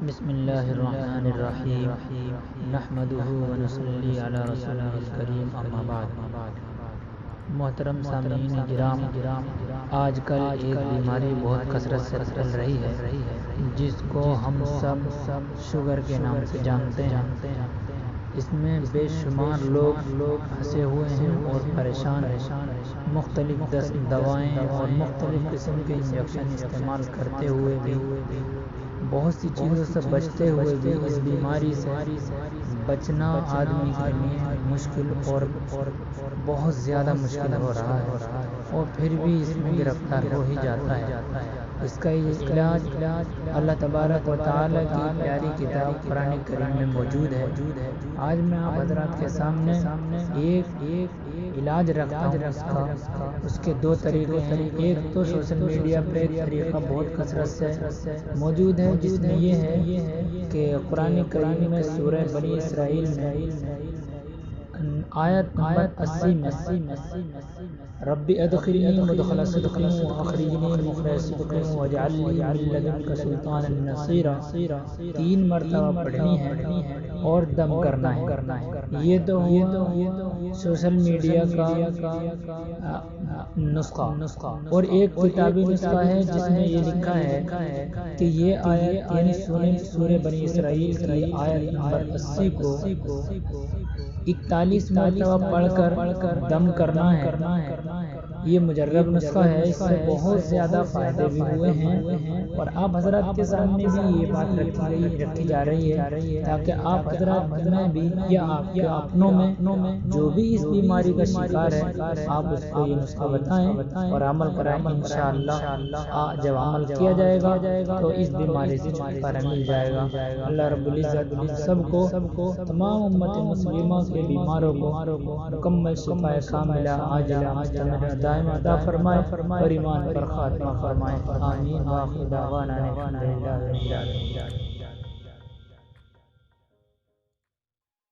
بسم اللہ الرحمن الرحیم نحمدہ ونصلی علی رسولہ الکریم اما بعد۔ محترم سامعین کرام، آج کل ایک بیماری بہت کثرت سے پھیل رہی ہے جس کو ہم سب شوگر کے نام سے جانتے ہیں۔ اس میں بے شمار لوگ پھنسے ہوئے ہیں اور پریشان ہیں۔ مختلف دوائیں اور مختلف قسم کے انجیکشن استعمال کرتے ہوئے بھی، بہت سی چیزوں سے بچتے ہوئے بھی اس بیماری سے بچنا آدمی کے لیے مشکل اور بہت زیادہ مشکل ہو رہا ہے، اور پھر بھی اس میں گرفتار ہو ہی جاتا ہے۔ اس کا یہ علاج اللہ تبارک و تعالیٰ کی پیاری کتاب قرآن کریم میں موجود ہے۔ آج میں آپ حضرات کے سامنے ایک علاج رکھتا ہوں۔ اس کے دو طریقے ہیں۔ ایک تو سوشل میڈیا پہ ایک طریقہ بہت کثرت سے موجود ہے، جس میں یہ ہے کہ قرآن کریم میں سورہ بنی اسرائیل میں آیت نمبر 80 میں رب ادخلنی مدخل صدق واخرجنی مخرج صدق واجعل لی من لدنک سلطانا نصیرا 3 مرتبہ پڑھنی ہے اور دم کرنا ہے۔ یہ تو سوشل میڈیا کا نسخہ، اور ایک کتابی نسخہ ہے جس میں یہ لکھا ہے کہ یہ آیت یعنی سورہ بنی اسرائیل کی آیت نمبر 80 کو 41 مرتبہ پڑھ کر دم کرنا ہے۔ یہ مجرب نسخہ ہے، اس سے بہت زیادہ فائدے بھی ہوئے ہیں، اور آپ حضرات کے سامنے بھی یہ بات رکھی جا رہی ہے تاکہ آپ حضرات میں بھی یا آپ کے اپنوں میں جو بھی اس بیماری کا شکار ہے، آپ اس کو یہ نسخہ بتائیں اور عمل کرائیں۔ انشاءاللہ جب عمل کیا جائے گا تو اس بیماری سے چھٹکارا مل جائے گا۔ اللہ رب العزت ہم سب کو، تمام امت مسلمہ کے بیماروں کو مکمل شفا کاملہ عاجلہ مستمرہ دائم عطا فرمائے اور ایمان پر خاتمہ فرمائے۔ آمین۔ وآخر دعوانا الحمدللہ۔